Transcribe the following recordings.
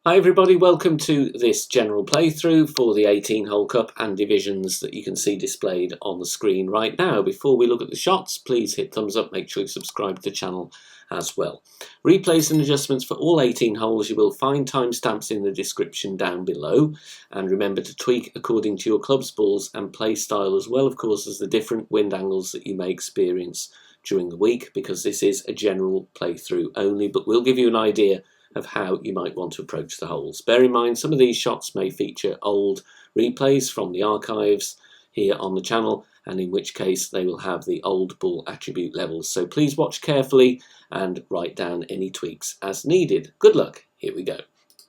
Hi everybody, welcome to this general playthrough for the 18-hole cup and divisions that you can see displayed on the screen right now. Before we look at the shots, please hit thumbs up, make sure you subscribe to the channel as well. Replays and adjustments for all 18 holes, you will find timestamps in the description down below, and remember to tweak according to your club's balls and play style, as well of course as the different wind angles that you may experience during the week, because this is a general playthrough only, but we'll give you an idea of how you might want to approach the holes. Bear in mind, some of these shots may feature old replays from the archives here on the channel, and in which case they will have the old ball attribute levels. So please watch carefully and write down any tweaks as needed. Good luck. Here we go.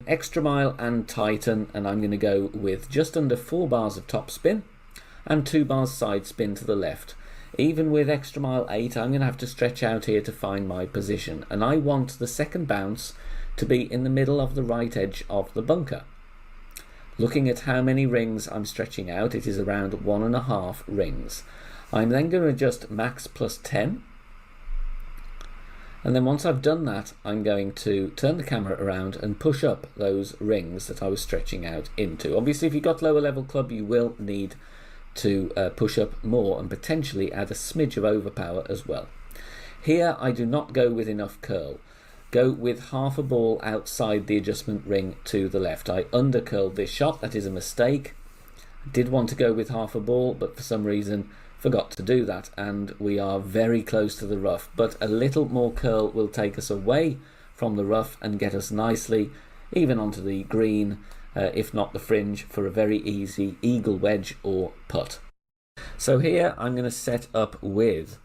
Extra mile and Titan, and I'm going to go with just under 4 bars of topspin and 2 bars side spin to the left. Even with extra mile 8, I'm going to have to stretch out here to find my position, and I want the second bounce to be in the middle of the right edge of the bunker. Looking at how many rings I'm stretching out, it is around 1.5 rings. I'm then going to adjust max plus 10, and then once I've done that, I'm going to turn the camera around and push up those rings that I was stretching out into. Obviously, if you've got lower level club, you will need to push up more and potentially add a smidge of overpower as well. Here I do not go with enough curl. Go with half a ball outside the adjustment ring to the left. I undercurled this shot, that is a mistake. I did want to go with half a ball, but for some reason forgot to do that, and we are very close to the rough, but a little more curl will take us away from the rough and get us nicely even onto the green, if not the fringe, for a very easy eagle wedge or putt. So here I'm going to set up with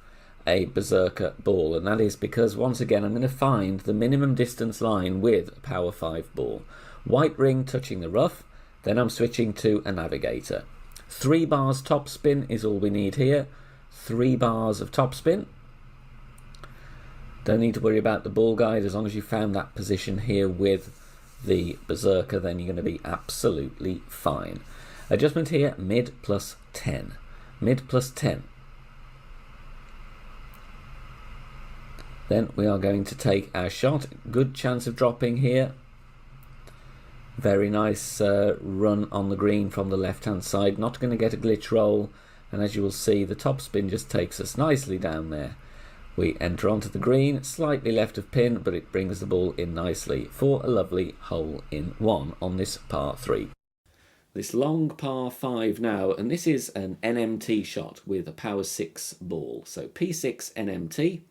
a berserker ball, and that is because once again I'm going to find the minimum distance line with a power 5 ball. White ring touching the rough, then I'm switching to a navigator. 3 bars topspin is all we need here. 3 bars of topspin. Don't need to worry about the ball guide, as long as you found that position here with the berserker, then you're going to be absolutely fine. Adjustment here, mid plus 10. Mid plus 10. Then we are going to take our shot. Good chance of dropping here. Very nice run on the green from the left hand side. Not going to get a glitch roll, and as you will see, the top spin just takes us nicely down there. We enter onto the green, slightly left of pin, but it brings the ball in nicely for a lovely hole in one on this par 3. This long par 5 now, and this is an NMT shot with a power 6 ball. So P6 NMT.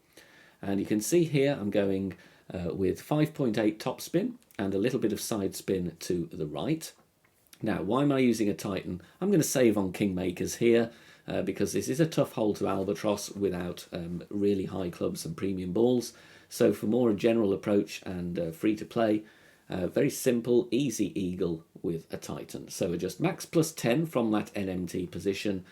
And you can see here I'm going with 5.8 topspin and a little bit of side spin to the right. Now, why am I using a Titan? I'm going to save on Kingmakers here because this is a tough hole to albatross without really high clubs and premium balls. So for more a general approach and free to play, very simple, easy eagle with a Titan. So adjust max plus 10 from that NMT position,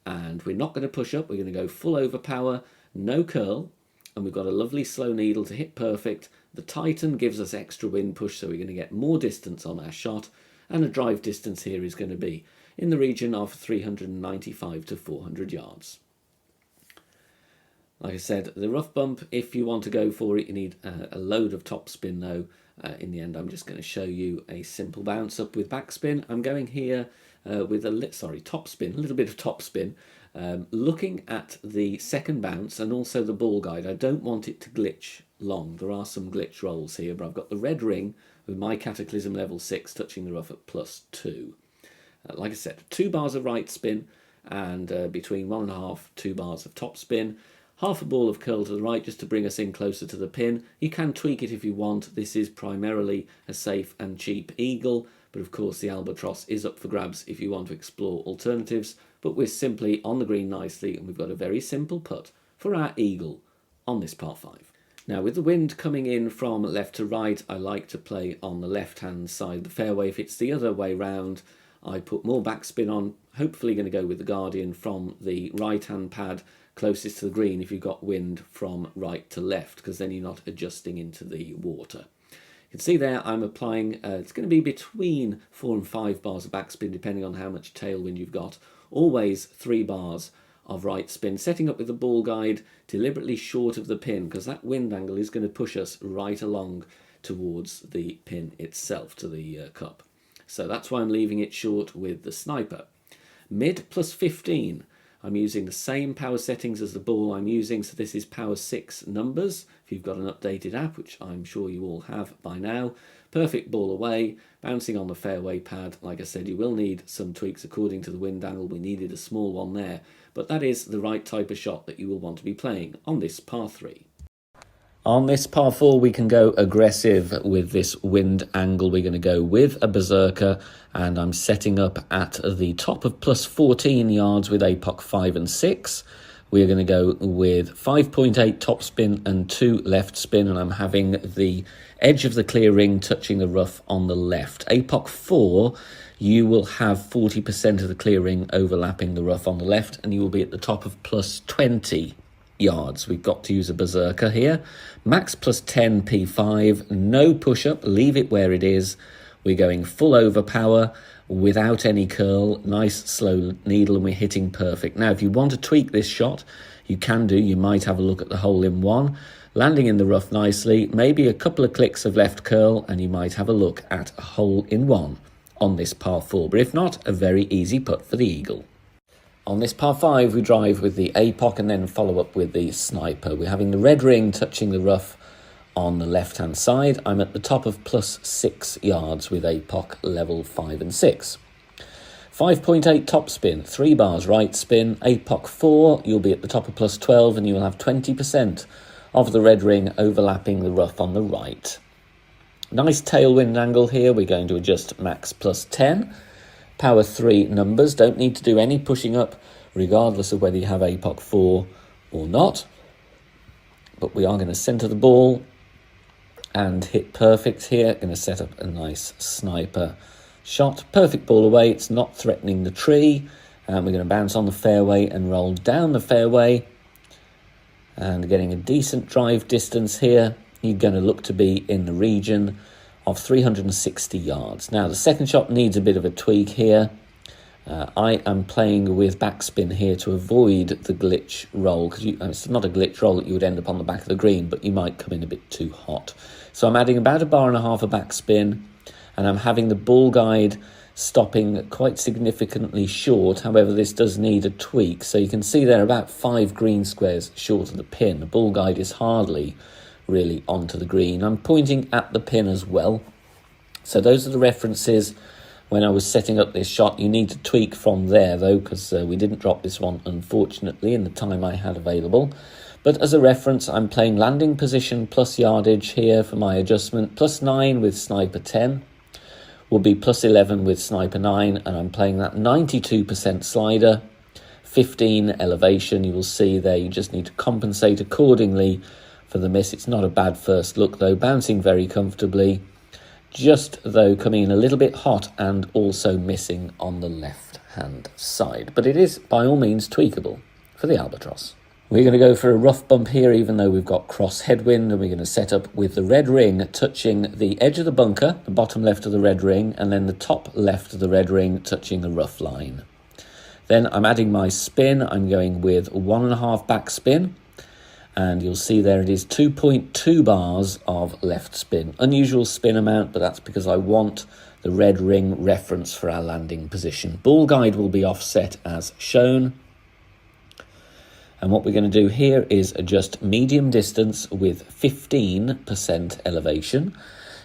and we're not going to push up, we're going to go full overpower, no curl. And we've got a lovely slow needle to hit perfect. The Titan gives us extra wind push, so we're going to get more distance on our shot, and a drive distance here is going to be in the region of 395 to 400 yards. Like I said, the rough bump, if you want to go for it, you need a load of topspin though. In the end, I'm just going to show you a simple bounce up with backspin. I'm going here with topspin, a little bit of topspin. Looking at the second bounce and also the ball guide, I don't want it to glitch long. There are some glitch rolls here, but I've got the red ring with my Cataclysm level 6 touching the rough at plus 2. Like I said, 2 bars of right spin and between 1.5 2 bars of top spin. Half a ball of curl to the right just to bring us in closer to the pin. You can tweak it if you want. This is primarily a safe and cheap eagle, but of course the albatross is up for grabs if you want to explore alternatives. But we're simply on the green nicely, and we've got a very simple putt for our eagle on this par 5. Now, with the wind coming in from left to right, I like to play on the left-hand side of the fairway. If it's the other way round, I put more backspin on, hopefully going to go with the Guardian from the right-hand pad closest to the green if you've got wind from right to left, because then you're not adjusting into the water. You can see there I'm applying, it's going to be between 4 and 5 bars of backspin depending on how much tailwind you've got. Always 3 bars of right spin, setting up with the ball guide deliberately short of the pin, because that wind angle is going to push us right along towards the pin itself, to the cup. So that's why I'm leaving it short with the sniper. Mid plus 15. I'm using the same power settings as the ball I'm using, so this is power 6 numbers. If you've got an updated app, which I'm sure you all have by now. Perfect ball away, bouncing on the fairway pad. Like I said, you will need some tweaks according to the wind angle. We needed a small one there, but that is the right type of shot that you will want to be playing on this par 3. On this par 4, we can go aggressive with this wind angle. We're going to go with a berserker, and I'm setting up at the top of plus 14 yards with APOC 5 and 6. We're going to go with 5.8 topspin and 2 left spin, and I'm having the edge of the clear ring touching the rough on the left. APOC 4, you will have 40% of the clear ring overlapping the rough on the left, and you will be at the top of plus 20 yards. We've got to use a berserker here. Max plus 10 P5, no push-up, leave it where it is. We're going full overpower without any curl, nice slow needle, and we're hitting perfect. Now, if you want to tweak this shot, you can do. You might have a look at the hole-in-one, landing in the rough nicely, maybe a couple of clicks of left curl, and you might have a look at a hole-in-one on this par 4. But if not, a very easy putt for the eagle. On this par 5, we drive with the APOC and then follow up with the sniper. We're having the red ring touching the rough on the left-hand side. I'm at the top of plus 6 yards with APOC level 5 and 6. 5.8 topspin, 3 bars right spin, APOC 4, you'll be at the top of plus 12 and you will have 20% of the red ring overlapping the rough on the right. Nice tailwind angle here. We're going to adjust max plus 10. Power 3 numbers, don't need to do any pushing up regardless of whether you have APOC 4 or not. But we are going to centre the ball and hit perfect here. Going to set up a nice sniper shot. Perfect ball away, it's not threatening the tree. And we're going to bounce on the fairway and roll down the fairway. And getting a decent drive distance here. You're going to look to be in the region of 360 yards. Now, the second shot needs a bit of a tweak here. I am playing with backspin here to avoid the glitch roll, because it's not a glitch roll that you would end up on the back of the green, but you might come in a bit too hot. So I'm adding about 1.5 bars of backspin, and I'm having the ball guide stopping quite significantly short. However, this does need a tweak. So you can see there about 5 green squares short of the pin. The ball guide is hardly really onto the green. I'm pointing at the pin as well. So those are the references when I was setting up this shot. You need to tweak from there though, because we didn't drop this one unfortunately in the time I had available. But as a reference, I'm playing landing position plus yardage here for my adjustment. Plus 9 with sniper 10 will be plus 11 with sniper 9, and I'm playing that 92% slider, 15 elevation. You will see there you just need to compensate accordingly for the miss. It's not a bad first look though, bouncing very comfortably, just though coming in a little bit hot and also missing on the left hand side. But it is by all means tweakable for the Albatross. We're going to go for a rough bump here, even though we've got cross headwind, and we're going to set up with the red ring touching the edge of the bunker, the bottom left of the red ring, and then the top left of the red ring touching the rough line. Then I'm adding my spin. I'm going with 1.5 back spin. And you'll see there it is 2.2 bars of left spin. Unusual spin amount, but that's because I want the red ring reference for our landing position. Ball guide will be offset as shown. And what we're going to do here is adjust medium distance with 15% elevation.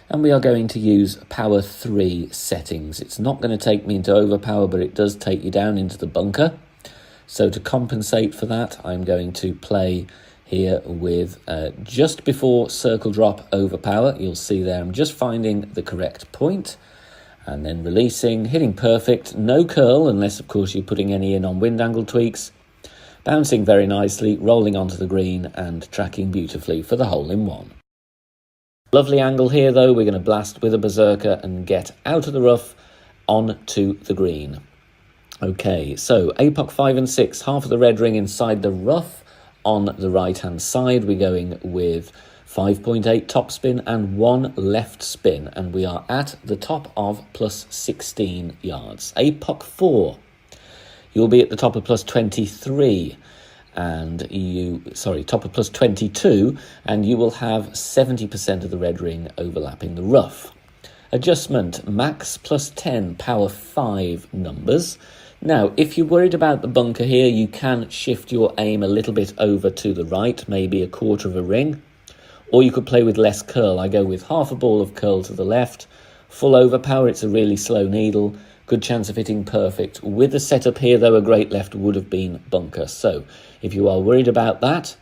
And we are going to use power 3 settings. It's not going to take me into overpower, but it does take you down into the bunker. So to compensate for that, I'm going to play here with just before circle drop overpower. You'll see there I'm just finding the correct point and then releasing, hitting perfect, no curl unless of course you're putting any in on wind angle tweaks, bouncing very nicely, rolling onto the green and tracking beautifully for the hole-in-one. Lovely angle here though. We're going to blast with a berserker and get out of the rough onto the green. Okay, so APOC 5 and 6, half of the red ring inside the rough. On the right-hand side, we're going with 5.8 topspin and 1 left spin, and we are at the top of plus 16 yards. APOC 4, you'll be at the top of plus 23, and top of plus 22, and you will have 70% of the red ring overlapping the rough. Adjustment, max plus 10, power 5 numbers. Now, if you're worried about the bunker here, you can shift your aim a little bit over to the right, maybe a quarter of a ring. Or you could play with less curl. I go with half a ball of curl to the left. Full overpower, it's a really slow needle. Good chance of hitting perfect. With the setup here, though, a great left would have been bunker. So, if you are worried about that,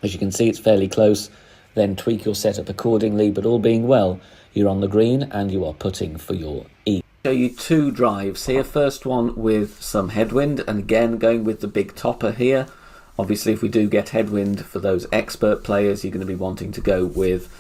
as you can see, it's fairly close, then tweak your setup accordingly. But all being well, you're on the green and you are putting for your E. Show you two drives here. First one with some headwind, and again going with the big topper here. Obviously, if we do get headwind for those expert players, you're going to be wanting to go with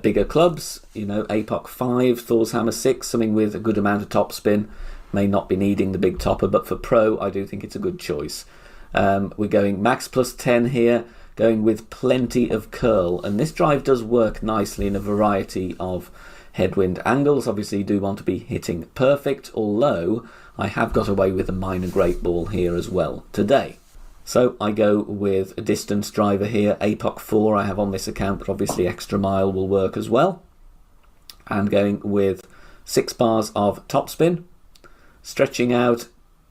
bigger clubs. You know, APOC 5, Thor's Hammer 6, something with a good amount of topspin. May not be needing the big topper, but for pro, I do think it's a good choice. We're going max plus 10 here, going with plenty of curl, and this drive does work nicely in a variety of headwind angles. Obviously, you do want to be hitting perfect, although I have got away with a minor great ball here as well today. So I go with a distance driver here, APOC 4 I have on this account, but obviously extra mile will work as well. And going with 6 bars of topspin, stretching out,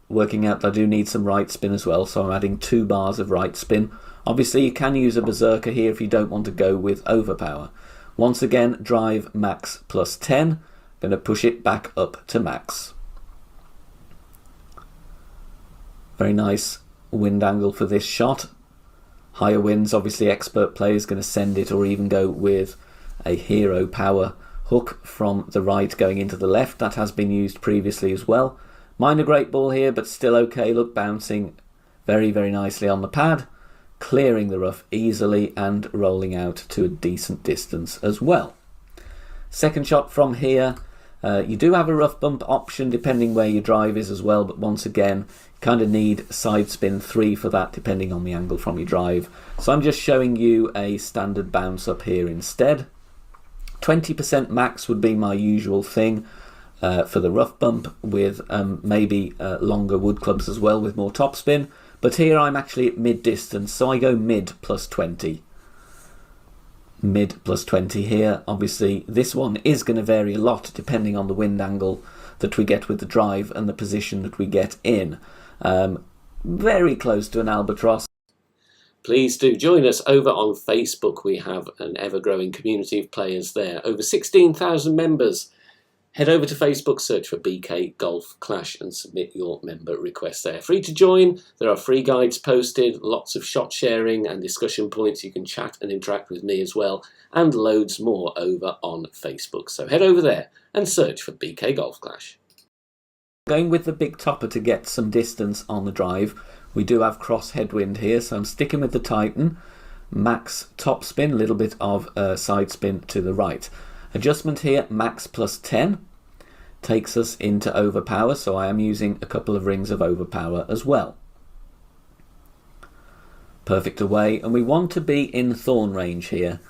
working out that I do need some right spin as well, so I'm adding 2 bars of right spin. Obviously, you can use a berserker here if you don't want to go with overpower. Once again, drive max plus 10. Going to push it back up to max. Very nice wind angle for this shot. Higher winds, obviously expert players going to send it or even go with a hero power hook from the right going into the left. That has been used previously as well. Minor great ball here, but still okay. Look, bouncing very, very nicely on the pad, clearing the rough easily and rolling out to a decent distance as well. Second shot from here, you do have a rough bump option depending where your drive is as well, but once again, you kind of need side spin 3 for that depending on the angle from your drive. So I'm just showing you a standard bounce up here instead. 20% max would be my usual thing for the rough bump, with maybe longer wood clubs as well with more topspin. But here I'm actually at mid distance, so I go mid plus 20. Mid plus 20 here. Obviously, this one is going to vary a lot depending on the wind angle that we get with the drive and the position that we get in. Very close to an albatross. Please do join us over on Facebook. We have an ever-growing community of players there. Over 16,000 members. Head over to Facebook, search for BK Golf Clash and submit your member request there. Free to join. There are free guides posted, lots of shot sharing and discussion points. You can chat and interact with me as well, and loads more over on Facebook. So head over there and search for BK Golf Clash. Going with the big topper to get some distance on the drive. We do have cross headwind here, so I'm sticking with the Titan. Max top spin, a little bit of side spin to the right. Adjustment here, max plus 10, takes us into overpower, so I am using a couple of rings of overpower as well. Perfect away, and we want to be in thorn range here,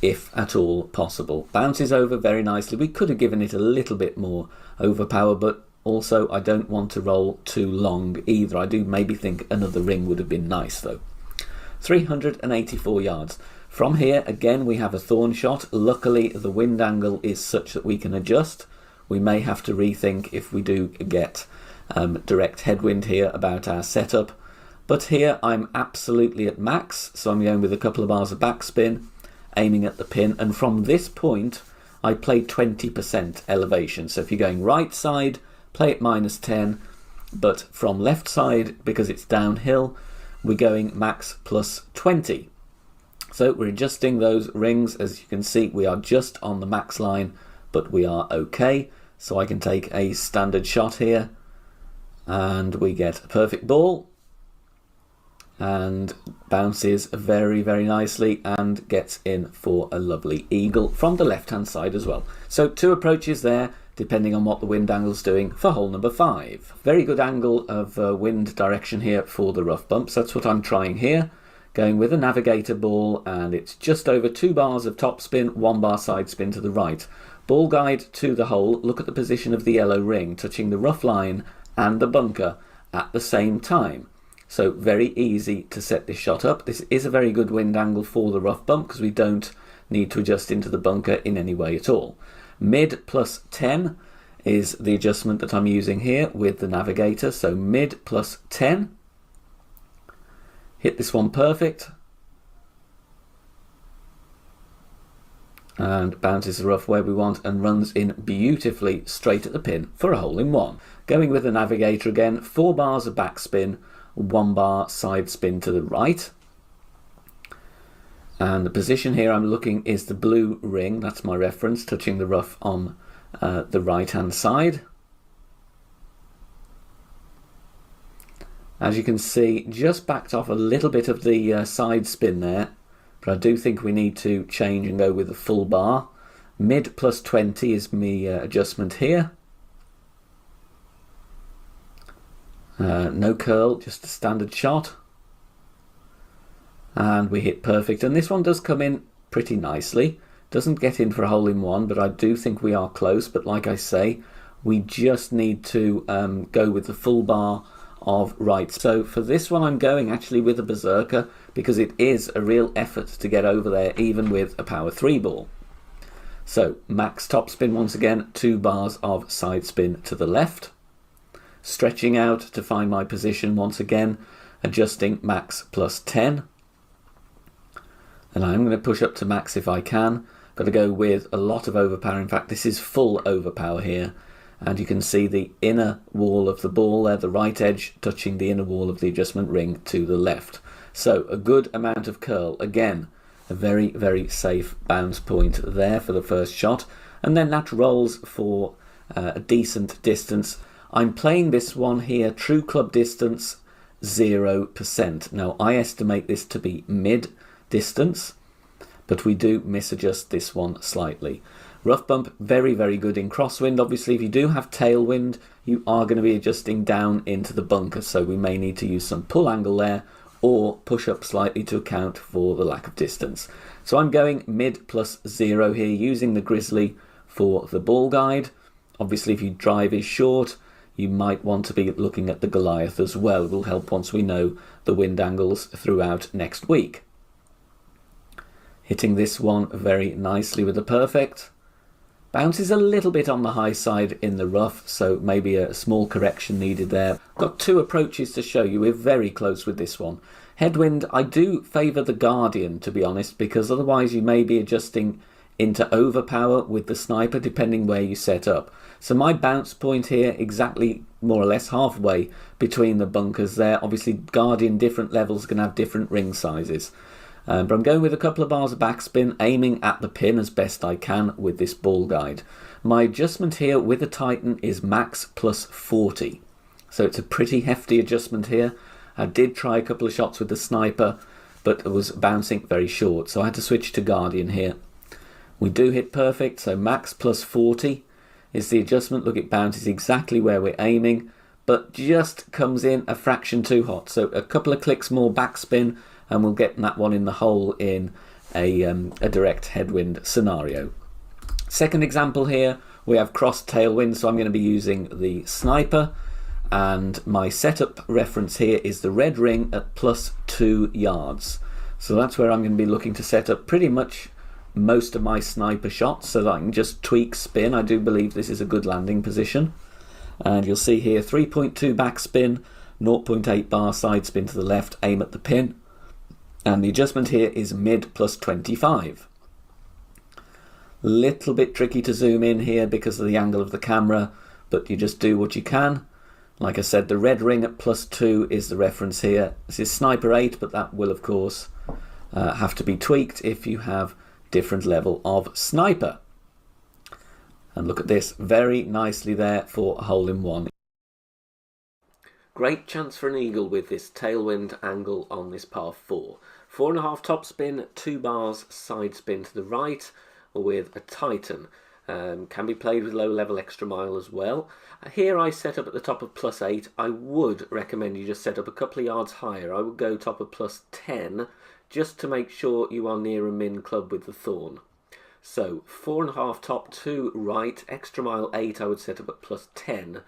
if at all possible. Bounces over very nicely. We could have given it a little bit more overpower, but also I don't want to roll too long either. I do maybe think another ring would have been nice though. 384 yards. From here, again, we have a thorn shot. Luckily, the wind angle is such that we can adjust. We may have to rethink if we do get direct headwind here about our setup. But here, I'm absolutely at max, so I'm going with a couple of bars of backspin, aiming at the pin. And from this point, I play 20% elevation. So if you're going right side, play it minus 10. But from left side, because it's downhill, we're going max plus 20. So we're adjusting those rings. As you can see, we are just on the max line, but we are okay. So I can take a standard shot here, and we get a perfect ball, and bounces very, very nicely and gets in for a lovely eagle from the left-hand side as well. So 2 approaches there, depending on what the wind angle's doing for hole number 5. Very good angle of wind direction here for the rough bumps. That's what I'm trying here. Going with a navigator ball, and it's just over 2 bars of top spin, 1 bar side spin to the right. Ball guide to the hole. Look at the position of the yellow ring, touching the rough line and the bunker at the same time. So very easy to set this shot up. This is a very good wind angle for the rough bump because we don't need to adjust into the bunker in any way at all. Mid plus 10 is the adjustment that I'm using here with the navigator. So mid plus 10. Hit this one perfect. And bounces the rough where we want and runs in beautifully straight at the pin for a hole in one. Going with the navigator again, 4 bars of backspin, 1 bar side spin to the right. And the position here I'm looking is the blue ring, that's my reference, touching the rough on the right hand side. As you can see, just backed off a little bit of the side spin there, but I do think we need to change and go with a full bar. Mid plus 20 is my adjustment here. No curl, just a standard shot. And we hit perfect. And this one does come in pretty nicely. Doesn't get in for a hole in one, but I do think we are close. But like I say, we just need to go with the full bar of right. So for this one, I'm going actually with a berserker because it is a real effort to get over there, even with a power 3 ball. So max topspin once again, 2 bars of side spin to the left. Stretching out to find my position once again, adjusting max plus 10. And I'm going to push up to max if I can. Got to go with a lot of overpower. In fact, this is full overpower here. And you can see the inner wall of the ball there, the right edge touching the inner wall of the adjustment ring to the left. So a good amount of curl. Again, a very, very safe bounce point there for the first shot. And then that rolls for a decent distance. I'm playing this one here, true club distance 0%. Now I estimate this to be mid distance, but we do misadjust this one slightly. Rough bump, very, very good in crosswind. Obviously, if you do have tailwind, you are going to be adjusting down into the bunker, so we may need to use some pull angle there or push up slightly to account for the lack of distance. So I'm going mid plus 0 here, using the Grizzly for the ball guide. Obviously, if your drive is short, you might want to be looking at the Goliath as well. It will help once we know the wind angles throughout next week. Hitting this one very nicely with the perfect. Bounces a little bit on the high side in the rough, so maybe a small correction needed there. Got 2 approaches to show you. We're very close with this one. Headwind, I do favour the Guardian, to be honest, because otherwise you may be adjusting into overpower with the sniper, depending where you set up. So my bounce point here, exactly more or less halfway between the bunkers there. Obviously, Guardian, different levels can have different ring sizes. But I'm going with a couple of bars of backspin, aiming at the pin as best I can with this ball guide. My adjustment here with the Titan is max plus 40. So it's a pretty hefty adjustment here. I did try a couple of shots with the sniper, but it was bouncing very short. So I had to switch to Guardian here. We do hit perfect, so max plus 40 is the adjustment. Look, it bounces exactly where we're aiming, but just comes in a fraction too hot. So a couple of clicks more backspin, and we'll get that one in the hole in a direct headwind scenario. Second example here, we have cross tailwind, so I'm going to be using the sniper, and my setup reference here is the red ring at plus 2 yards. So that's where I'm going to be looking to set up pretty much most of my sniper shots, so that I can just tweak spin. I do believe this is a good landing position. And you'll see here 3.2 backspin, 0.8 bar side spin to the left, aim at the pin. And the adjustment here is mid plus 25. Little bit tricky to zoom in here because of the angle of the camera, but you just do what you can. Like I said, the red ring at plus 2 is the reference here. This is sniper 8, but that will of course have to be tweaked if you have different level of sniper. And look at this, very nicely there for a hole in one. Great chance for an eagle with this tailwind angle on this par 4. 4.5 topspin, 2 bars side spin to the right with a Titan. Can be played with low level extra mile as well. Here I set up at the top of plus 8. I would recommend you just set up a couple of yards higher. I would go top of plus 10 just to make sure you are near a min club with the thorn. So 4.5 top, 2 right, extra mile 8 I would set up at plus 10,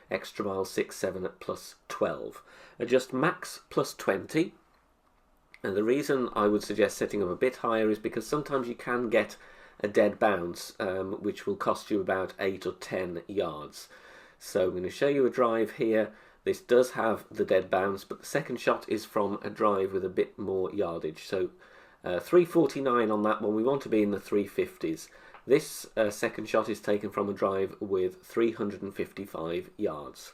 extra mile 6, 7 at plus 12. Adjust max plus 20. And the reason I would suggest setting up a bit higher is because sometimes you can get a dead bounce, which will cost you about 8 or 10 yards. So I'm going to show you a drive here. This does have the dead bounce, but the second shot is from a drive with a bit more yardage. So 349 on that one. We want to be in the 350s. This second shot is taken from a drive with 355 yards.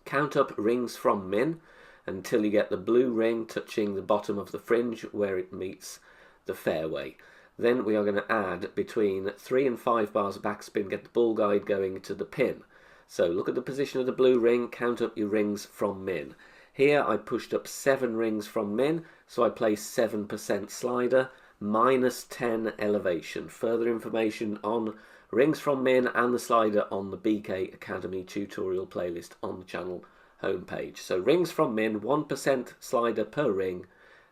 Count up rings from min until you get the blue ring touching the bottom of the fringe where it meets the fairway. Then we are going to add between 3 and 5 bars of backspin, get the ball guide going to the pin. So look at the position of the blue ring, count up your rings from min. Here I pushed up 7 rings from min, so I placed 7% slider, minus 10 elevation. Further information on rings from min and the slider on the BK Academy tutorial playlist on the channel homepage. So rings from min, 1% slider per ring,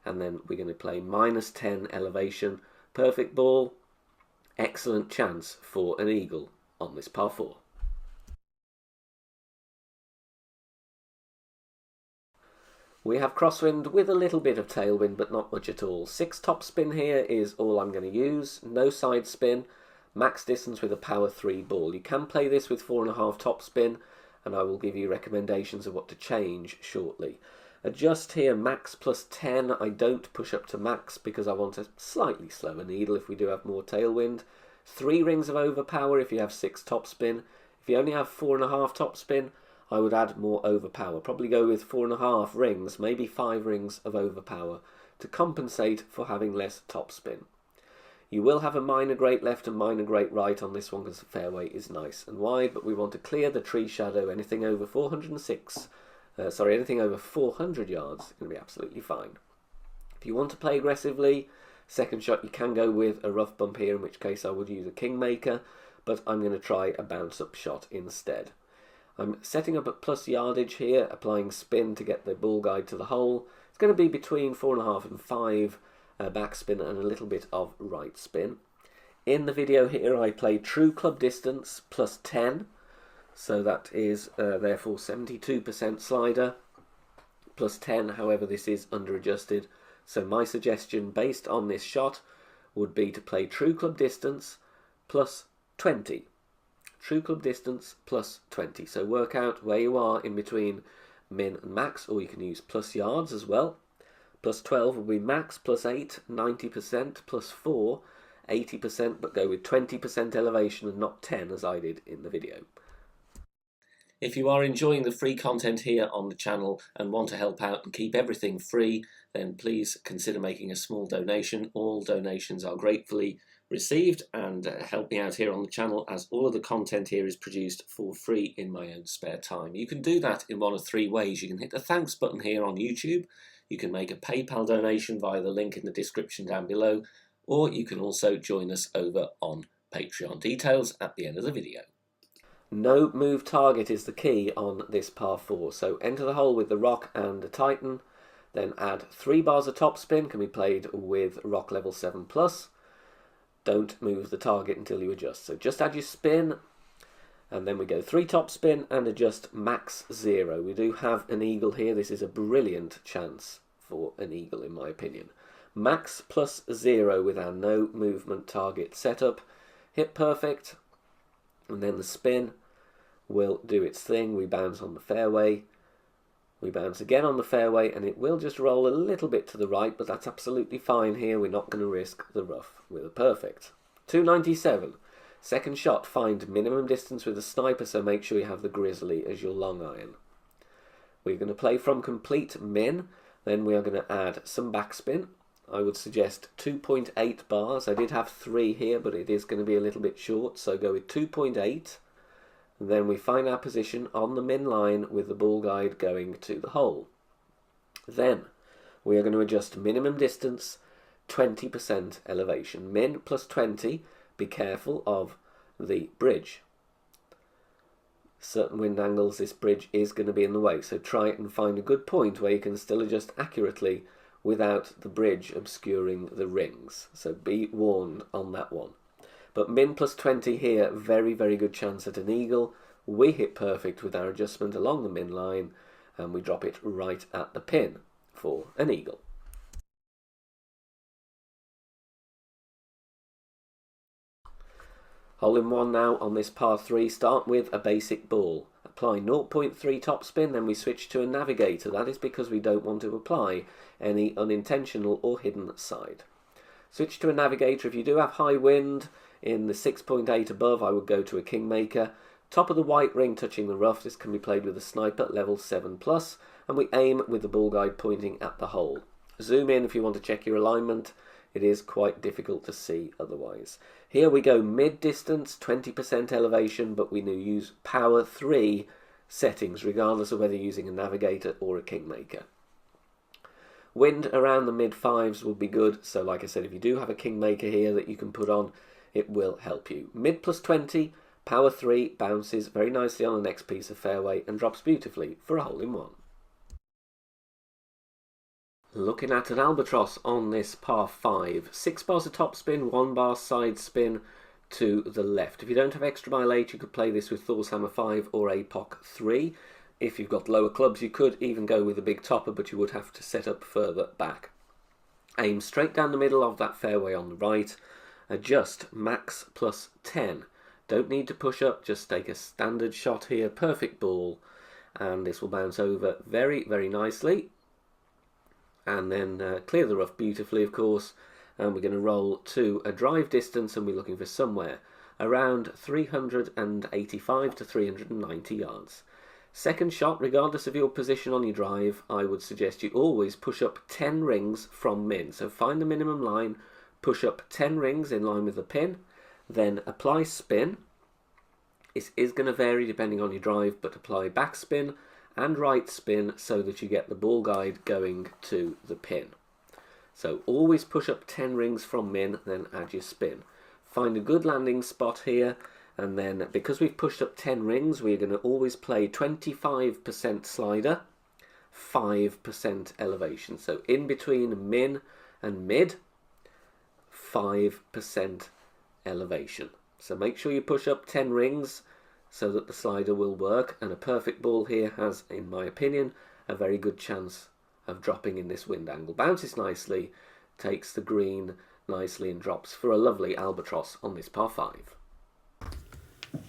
and then we're going to play minus 10 elevation. Perfect ball, excellent chance for an eagle on this par 4. We have crosswind with a little bit of tailwind, but not much at all. 6 topspin here is all I'm going to use. No side spin. Max distance with a power 3 ball. You can play this with 4.5 topspin, and I will give you recommendations of what to change shortly. Adjust here max plus 10. I don't push up to max because I want a slightly slower needle if we do have more tailwind. 3 rings of overpower if you have 6 topspin. If you only have 4.5 topspin, I would add more overpower. Probably go with 4.5 rings, maybe 5 rings of overpower to compensate for having less topspin. You will have a minor great left and minor great right on this one because the fairway is nice and wide, but we want to clear the tree shadow. Anything over anything over 400 yards is going to be absolutely fine. If you want to play aggressively, second shot you can go with a rough bump here, in which case I would use a kingmaker, but I'm going to try a bounce up shot instead. I'm setting up at plus yardage here, applying spin to get the ball guide to the hole. It's going to be between 4.5 and 5 backspin and a little bit of right spin. In the video here I played true club distance plus 10, so that is therefore 72% slider plus 10. However, this is under adjusted, so my suggestion based on this shot would be to play true club distance plus 20. True club distance plus 20. So work out where you are in between min and max, or you can use plus yards as well. Plus 12 will be max, plus 8, 90%, plus 4, 80%, but go with 20% elevation and not 10 as I did in the video. If you are enjoying the free content here on the channel and want to help out and keep everything free, then please consider making a small donation. All donations are gratefully received and help me out here on the channel, as all of the content here is produced for free in my own spare time. You can do that in one of 3 ways. You can hit the thanks button here on YouTube, you can make a PayPal donation via the link in the description down below, or you can also join us over on Patreon. Details at the end of the video. No move target is the key on this par 4, so enter the hole with the rock and the Titan, then add 3 bars of topspin, can be played with rock level 7+. Don't move the target until you adjust. So just add your spin, and then we go 3 topspin and adjust max 0. We do have an eagle here. This is a brilliant chance for an eagle in my opinion. Max plus 0 with our no movement target setup. Hit perfect, and then the spin will do its thing. We bounce on the fairway. We bounce again on the fairway, and it will just roll a little bit to the right, but that's absolutely fine here. We're not going to risk the rough with a perfect. 297. Second shot, find minimum distance with a sniper, so make sure you have the Grizzly as your long iron. We're going to play from complete min, then we are going to add some backspin. I would suggest 2.8 bars. I did have 3 here, but it is going to be a little bit short, so go with 2.8. Then we find our position on the min line with the ball guide going to the hole. Then we are going to adjust minimum distance, 20% elevation. Min plus 20, be careful of the bridge. Certain wind angles, this bridge is going to be in the way, so try and find a good point where you can still adjust accurately without the bridge obscuring the rings. So be warned on that one. But min plus 20 here, very, very good chance at an eagle. We hit perfect with our adjustment along the min line, and we drop it right at the pin for an eagle. Hole in one now on this par 3. Start with a basic ball. Apply 0.3 topspin, then we switch to a navigator. That is because we don't want to apply any unintentional or hidden side. Switch to a navigator. If you do have high wind in the 6.8 above, I would go to a kingmaker. Top of the white ring touching the rough. This can be played with a sniper level 7+, and we aim with the ball guide pointing at the hole. Zoom in if you want to check your alignment. It is quite difficult to see otherwise. Here we go mid-distance, 20% elevation, but we use power 3 settings, regardless of whether you're using a navigator or a kingmaker. Wind around the mid-5s will be good, so like I said, if you do have a kingmaker here that you can put on, it will help you. Mid plus 20, power 3, bounces very nicely on the next piece of fairway and drops beautifully for a hole in one. Looking at an albatross on this par 5, 6 bars of topspin, 1 bar side spin to the left. If you don't have extra mile 8, you could play this with Thor's Hammer 5 or APOC 3. If you've got lower clubs, you could even go with a big topper, but you would have to set up further back. Aim straight down the middle of that fairway on the right. Adjust max plus 10. Don't need to push up, just take a standard shot here, perfect ball, and this will bounce over very, very nicely. And then clear the rough beautifully, of course, and we're going to roll to a drive distance, and we're looking for somewhere around 385 to 390 yards. Second shot, regardless of your position on your drive, I would suggest you always push up 10 rings from min. So find the minimum line, push up 10 rings in line with the pin, then apply spin. It is going to vary depending on your drive, but apply backspin and right spin so that you get the ball guide going to the pin. So always push up 10 rings from min, then add your spin. Find a good landing spot here, and then because we've pushed up 10 rings, we're going to always play 25% slider, 5% elevation. So in between min and mid, 5% elevation. So make sure you push up 10 rings so that the slider will work, and a perfect ball here has, in my opinion, a very good chance of dropping in this wind angle. Bounces nicely, takes the green nicely and drops for a lovely albatross on this par 5.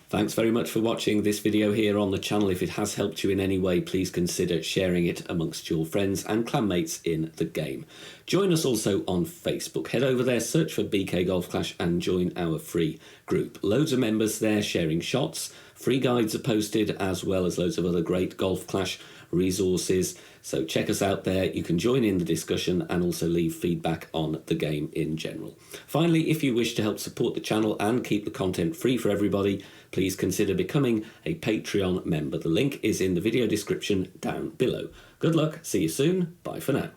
Thanks very much for watching this video here on the channel. If it has helped you in any way, please consider sharing it amongst your friends and clanmates in the game. Join us also on Facebook. Head over there, search for BK Golf Clash and join our free group. Loads of members there sharing shots. Free guides are posted, as well as loads of other great Golf Clash resources. So check us out there. You can join in the discussion and also leave feedback on the game in general. Finally, if you wish to help support the channel and keep the content free for everybody, please consider becoming a Patreon member. The link is in the video description down below. Good luck, see you soon, bye for now.